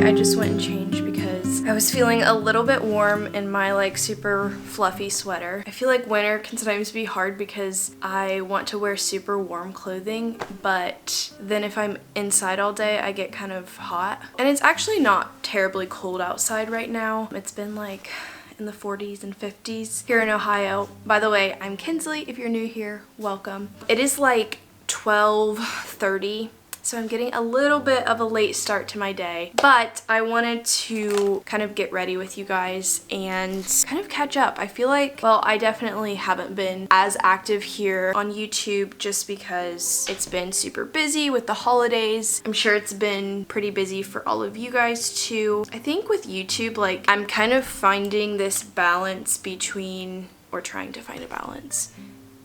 I just went and changed because I was feeling a little bit warm in my like super fluffy sweater. I feel like winter can sometimes be hard because I want to wear super warm clothing, but then if I'm inside all day, I get kind of hot. And it's actually not terribly cold outside right now. It's been like in the 40s and 50s here in Ohio. By the way, I'm Kinsley. If you're new here, welcome. It is like 12:30. So I'm getting a little bit of a late start to my day, but I wanted to kind of get ready with you guys and kind of catch up. I feel like, well, I definitely haven't been as active here on YouTube just because it's been super busy with the holidays. I'm sure it's been pretty busy for all of you guys too. I think with YouTube, like, I'm kind of finding this balance between, or trying to find a balance.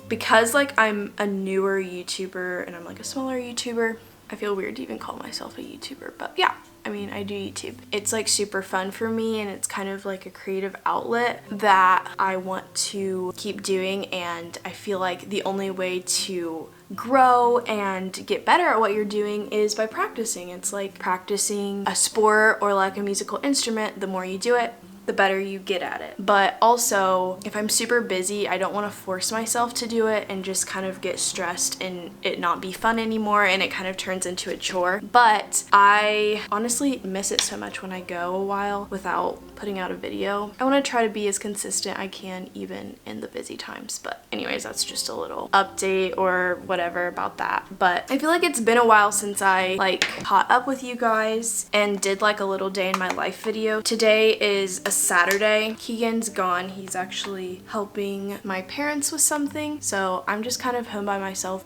Because like I'm a newer YouTuber and I'm like a smaller YouTuber, I feel weird to even call myself a YouTuber, but yeah, I mean, I do YouTube. It's like super fun for me and it's kind of like a creative outlet that I want to keep doing, and I feel like the only way to grow and get better at what you're doing is by practicing. It's like practicing a sport or like a musical instrument. The more you do it, the better you get at it. But also, if I'm super busy, I don't want to force myself to do it and just kind of get stressed and it not be fun anymore and it kind of turns into a chore. But I honestly miss it so much when I go a while without putting out a video. I want to try to be as consistent I can even in the busy times. But anyways, that's just a little update or whatever about that. But I feel like it's been a while since I like caught up with you guys and did like a little day in my life video. Today is a Saturday. Keegan's gone. He's actually helping my parents with something. So I'm just kind of home by myself.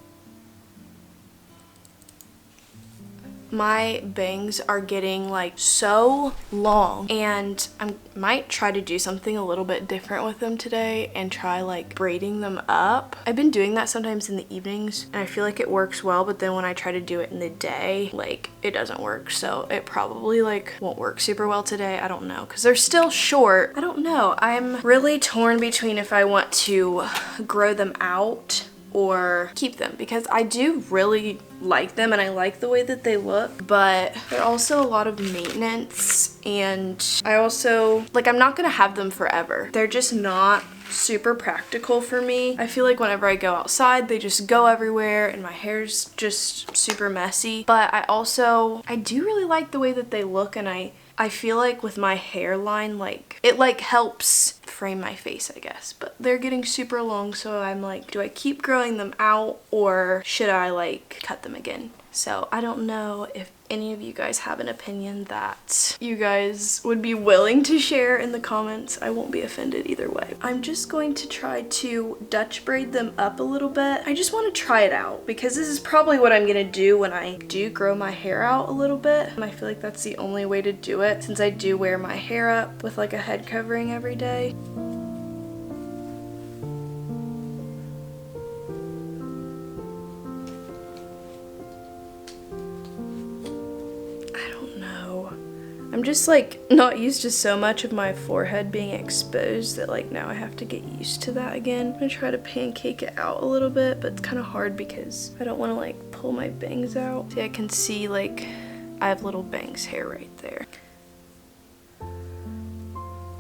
My bangs are getting like so long and I might try to do something a little bit different with them today and try like braiding them up. I've been doing that sometimes in the evenings and I feel like it works well, but then when I try to do it in the day, like it doesn't work. So it probably like won't work super well today. I don't know, because they're still short. I don't know. I'm really torn between if I want to grow them out or keep them, because I do really like them and I like the way that they look, but they're also a lot of maintenance, and I also like, I'm not gonna have them forever. They're just not super practical for me. I feel like whenever I go outside, they just go everywhere and my hair's just super messy. But I do really like the way that they look, and I feel like with my hairline, like it like helps frame my face, I guess. But they're getting super long, so I'm like, do I keep growing them out or should I like cut them again? So I don't know if any of you guys have an opinion that you guys would be willing to share in the comments. I won't be offended either way. I'm just going to try to Dutch braid them up a little bit. I just want to try it out because this is probably what I'm gonna do when I do grow my hair out a little bit. And I feel like that's the only way to do it since I do wear my hair up with like a head covering every day. I'm just like not used to so much of my forehead being exposed that like now I have to get used to that again. I'm gonna try to pancake it out a little bit, but it's kind of hard because I don't want to like pull my bangs out. See, I can see like I have little bangs hair right there.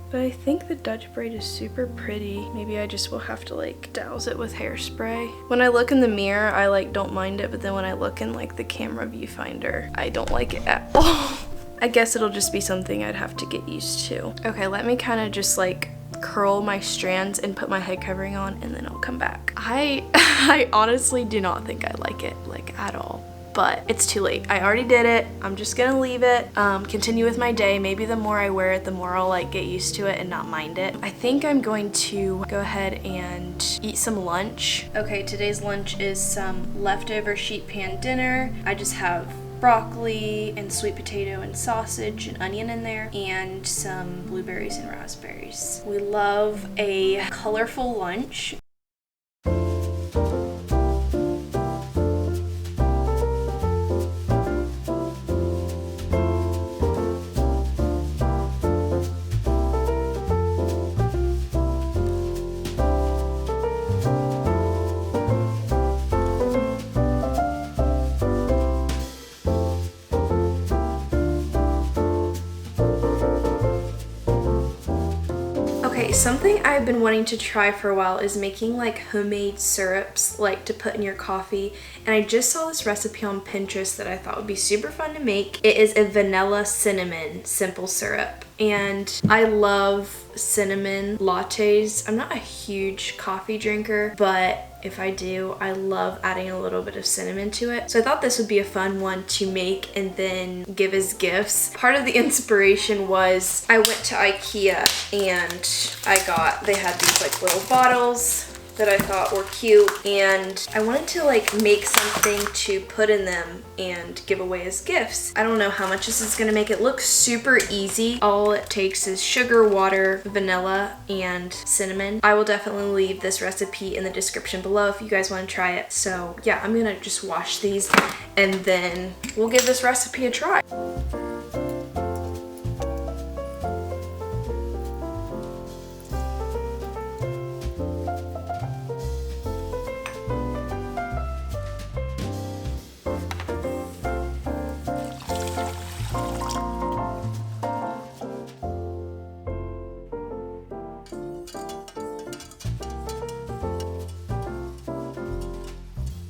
But I think the Dutch braid is super pretty. Maybe I just will have to like douse it with hairspray. When I look in the mirror, I like don't mind it, but then when I look in like the camera viewfinder, I don't like it at all. I guess it'll just be something I'd have to get used to. Okay, let me kind of just like curl my strands and put my head covering on, and then I'll come back. I honestly do not think I like it like at all, but it's too late. I already did it. I'm just gonna leave it, continue with my day. Maybe the more I wear it, the more I'll like get used to it and not mind it. I think I'm going to go ahead and eat some lunch. Okay, today's lunch is some leftover sheet pan dinner. I just have broccoli and sweet potato and sausage and onion in there, and some blueberries and raspberries. We love a colorful lunch. something I've been wanting to try for a while is making like homemade syrups like to put in your coffee, and I just saw this recipe on Pinterest that I thought would be super fun to make. It is a vanilla cinnamon simple syrup, and I love cinnamon lattes. I'm not a huge coffee drinker, but if I do, I love adding a little bit of cinnamon to it. So I thought this would be a fun one to make and then give as gifts. Part of the inspiration was I went to IKEA and they had these like little bottles that I thought were cute, and I wanted to like make something to put in them and give away as gifts. I don't know how much this is gonna make. It look super easy. All it takes is sugar, water, vanilla, and cinnamon. I will definitely leave this recipe in the description below if you guys want to try it. So yeah, I'm gonna just wash these and then we'll give this recipe a try.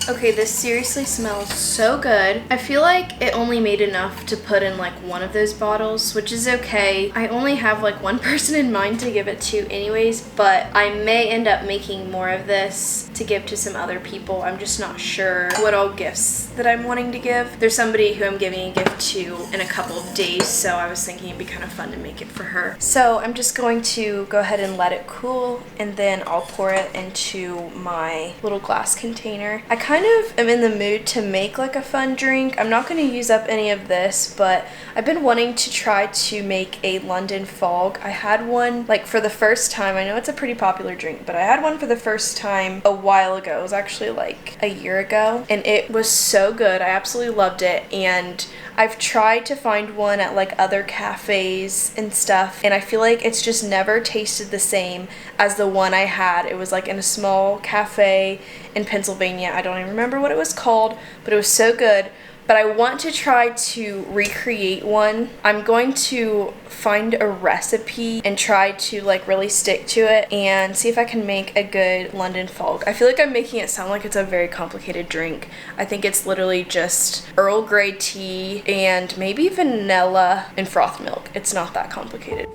Okay, this seriously smells so good. I feel like it only made enough to put in like one of those bottles, which is okay. I only have like one person in mind to give it to anyways, but I may end up making more of this to give to some other people. I'm just not sure what all gifts that I'm wanting to give. There's somebody who I'm giving a gift to in a couple of days, so I was thinking it'd be kind of fun to make it for her. So I'm just going to go ahead and let it cool, and then I'll pour it into my little glass container. I kind of am in the mood to make like a fun drink. I'm not going to use up any of this, but I've been wanting to try to make a London fog. I had one like for the first time. I know it's a pretty popular drink, but I had one for the first time a while ago. It was actually like a year ago, and it was so good. I absolutely loved it, and I've tried to find one at like other cafes and stuff, and I feel like it's just never tasted the same as the one I had. It was like in a small cafe in Pennsylvania. I don't even remember what it was called, but it was so good. But I want to try to recreate one. I'm going to find a recipe and try to like really stick to it and see if I can make a good London fog. I feel like I'm making it sound like it's a very complicated drink. I think it's literally just Earl Grey tea and maybe vanilla and frothed milk. It's not that complicated.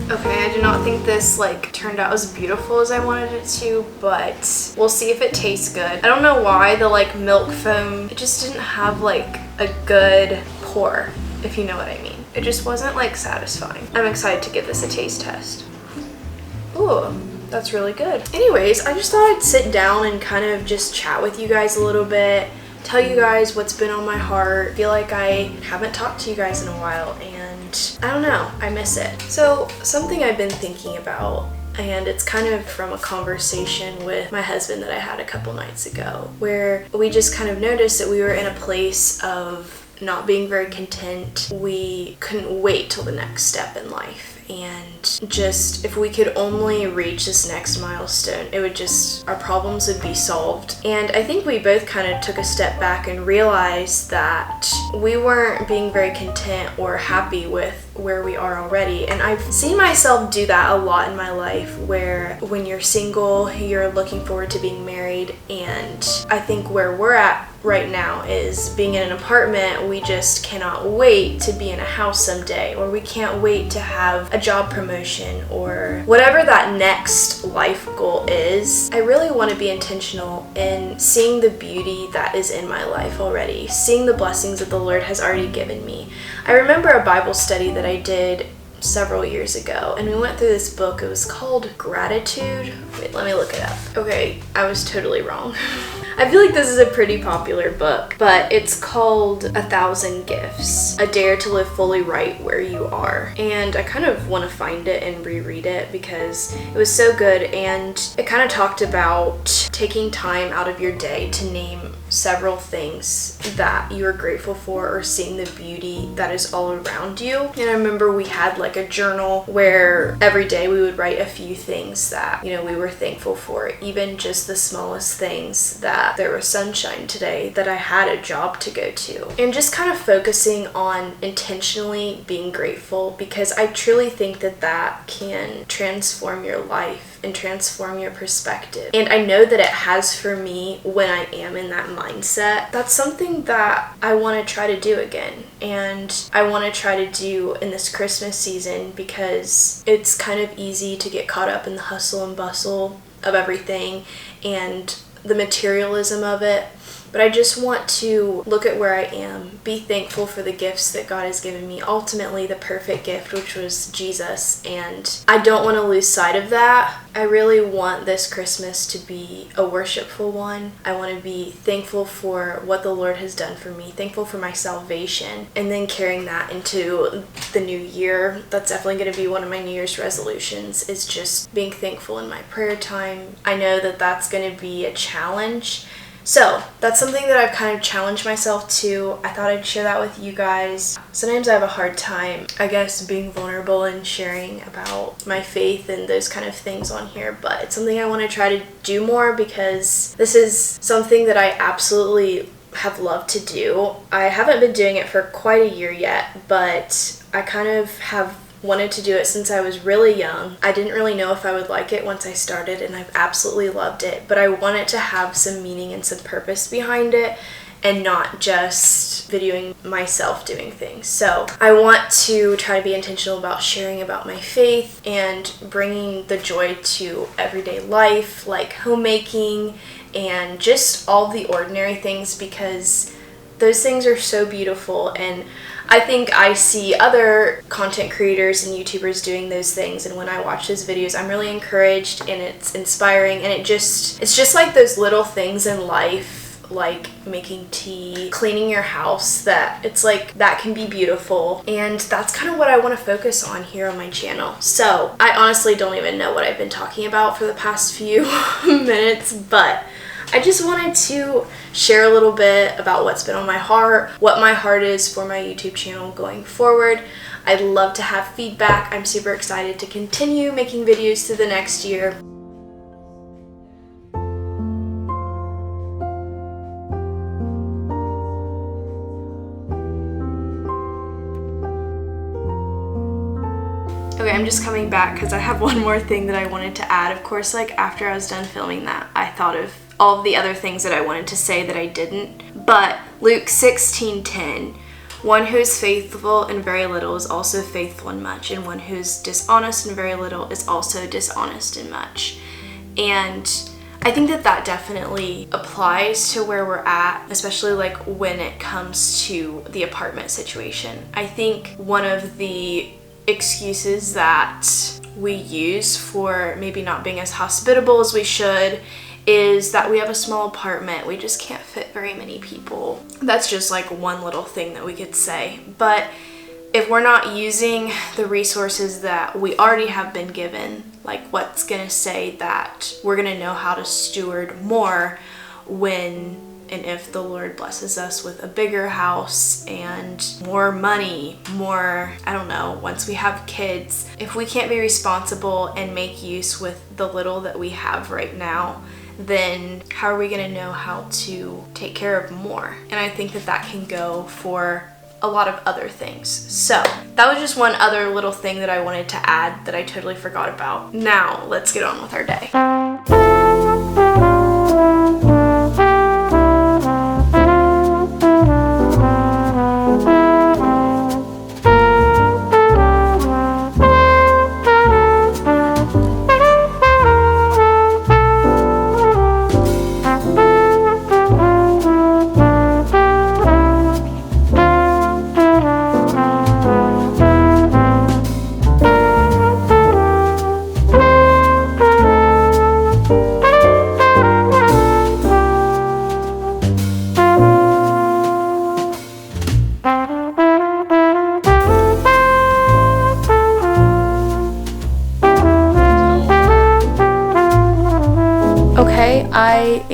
Okay, I do not think this like turned out as beautiful as I wanted it to, but we'll see if it tastes good. I don't know why the like milk foam, it just didn't have like a good pour, if you know what I mean. It just wasn't like satisfying. I'm excited to give this a taste test. Ooh, that's really good. Anyways, I just thought I'd sit down and kind of just chat with you guys a little bit, tell you guys what's been on my heart. I feel like I haven't talked to you guys in a while, and I don't know, I miss it. So something I've been thinking about, and it's kind of from a conversation with my husband that I had a couple nights ago, where we just kind of noticed that we were in a place of not being very content. We couldn't wait till the next step in life. And just, if we could only reach this next milestone, it would just, our problems would be solved. And I think we both kind of took a step back and realized that we weren't being very content or happy with where we are already. And I've seen myself do that a lot in my life, where when you're single, you're looking forward to being married. And I think where we're at right now is being in an apartment. We just cannot wait to be in a house someday, or we can't wait to have a job promotion, or whatever that next life goal is. I really want to be intentional in seeing the beauty that is in my life already, seeing the blessings that the Lord has already given me. I remember a Bible study that I did several years ago, and we went through this book. It was called Gratitude. Wait, let me look it up. Okay, I was totally wrong. I feel like this is a pretty popular book, but it's called 1,000 Gifts, A Dare to Live Fully Right Where You Are. And I kind of want to find it and reread it because it was so good, and it kind of talked about taking time out of your day to name several things that you are grateful for or seeing the beauty that is all around you. And I remember we had like a journal where every day we would write a few things that, you know, we were thankful for, even just the smallest things, that there was sunshine today, that I had a job to go to, and just kind of focusing on intentionally being grateful, because I truly think that that can transform your life and transform your perspective. And I know that it has for me when I am in that mindset. That's something that I want to try to do again, and I want to try to do in this Christmas season, because it's kind of easy to get caught up in the hustle and bustle of everything and the materialism of it. But I just want to look at where I am, be thankful for the gifts that God has given me, ultimately the perfect gift, which was Jesus, and I don't want to lose sight of that. I really want this Christmas to be a worshipful one. I want to be thankful for what the Lord has done for me, thankful for my salvation, and then carrying that into the new year. That's definitely going to be one of my New Year's resolutions, is just being thankful in my prayer time. I know that that's going to be a challenge. So that's something that I've kind of challenged myself to. I thought I'd share that with you guys. Sometimes I have a hard time, I guess, being vulnerable and sharing about my faith and those kind of things on here, but it's something I want to try to do more, because this is something that I absolutely have loved to do. I haven't been doing it for quite a year yet, but I kind of have wanted to do it since I was really young. I didn't really know if I would like it once I started, and I've absolutely loved it, but I want it to have some meaning and some purpose behind it, and not just videoing myself doing things. So I want to try to be intentional about sharing about my faith and bringing the joy to everyday life, like homemaking and just all the ordinary things, because those things are so beautiful. And I think I see other content creators and YouTubers doing those things, and when I watch those videos, I'm really encouraged, and it's inspiring, and it's just like those little things in life, like making tea, cleaning your house, that it's like that can be beautiful, and that's kind of what I want to focus on here on my channel. So I honestly don't even know what I've been talking about for the past few minutes, but I just wanted to share a little bit about what's been on my heart, what my heart is for my YouTube channel going forward. I'd love to have feedback. I'm super excited to continue making videos to the next year. Okay, I'm just coming back because I have one more thing that I wanted to add. Of course, like after I was done filming that, I thought of all of the other things that I wanted to say that I didn't. But Luke 16:10, one who is faithful in very little is also faithful in much, and one who is dishonest in very little is also dishonest in much. And I think that that definitely applies to where we're at, especially like when it comes to the apartment situation. I think one of the excuses that we use for maybe not being as hospitable as we should is that we have a small apartment, we just can't fit very many people. That's just like one little thing that we could say. But if we're not using the resources that we already have been given, like what's gonna say that we're gonna know how to steward more when and if the Lord blesses us with a bigger house and more money, more, I don't know, once we have kids, if we can't be responsible and make use with the little that we have right now, then how are we going to know how to take care of more? And I think that that can go for a lot of other things. So that was just one other little thing that I wanted to add that I totally forgot about. Now let's get on with our day.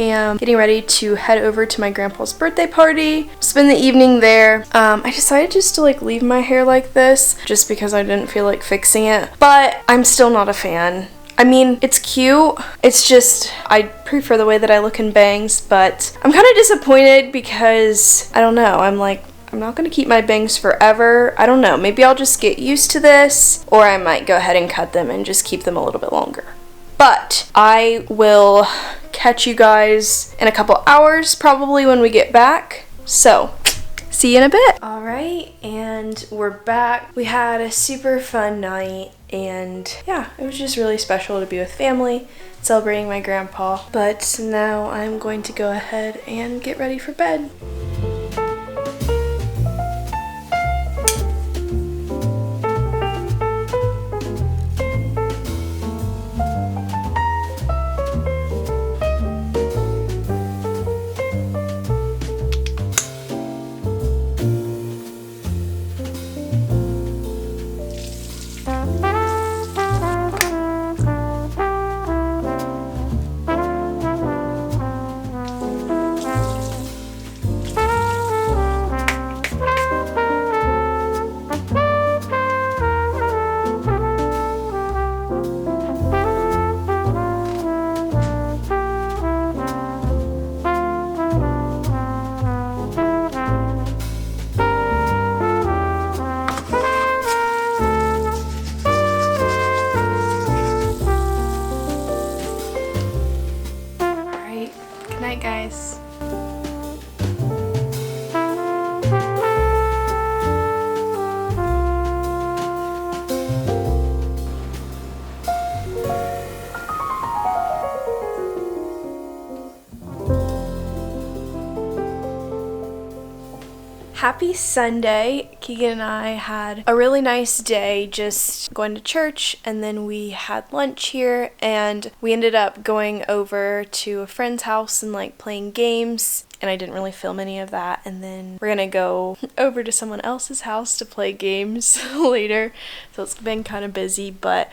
am getting ready to head over to my grandpa's birthday party, spend the evening there. I decided just to like leave my hair like this just because I didn't feel like fixing it, but I'm still not a fan. I mean, it's cute, it's just, I prefer the way that I look in bangs, but I'm kind of disappointed because, I don't know, I'm like, I'm not going to keep my bangs forever. I don't know, maybe I'll just get used to this, or I might go ahead and cut them and just keep them a little bit longer. But I will catch you guys in a couple hours, probably when we get back, so see you in a bit. Alright, and we're back. We had a super fun night, and yeah, it was just really special to be with family, celebrating my grandpa. But now I'm going to go ahead and get ready for bed. Night, guys. Happy Sunday. Keegan and I had a really nice day just going to church, and then we had lunch here, and we ended up going over to a friend's house and like playing games, and I didn't really film any of that. And then we're gonna go over to someone else's house to play games later, so it's been kind of busy, but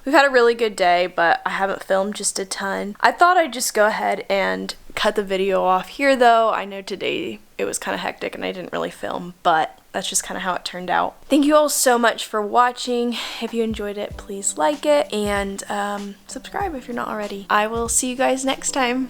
we've had a really good day, but I haven't filmed just a ton. I thought I'd just go ahead and cut the video off here though. I know today it was kind of hectic and I didn't really film, but that's just kind of how it turned out. Thank you all so much for watching. If you enjoyed it, please like it and subscribe if you're not already. I will see you guys next time.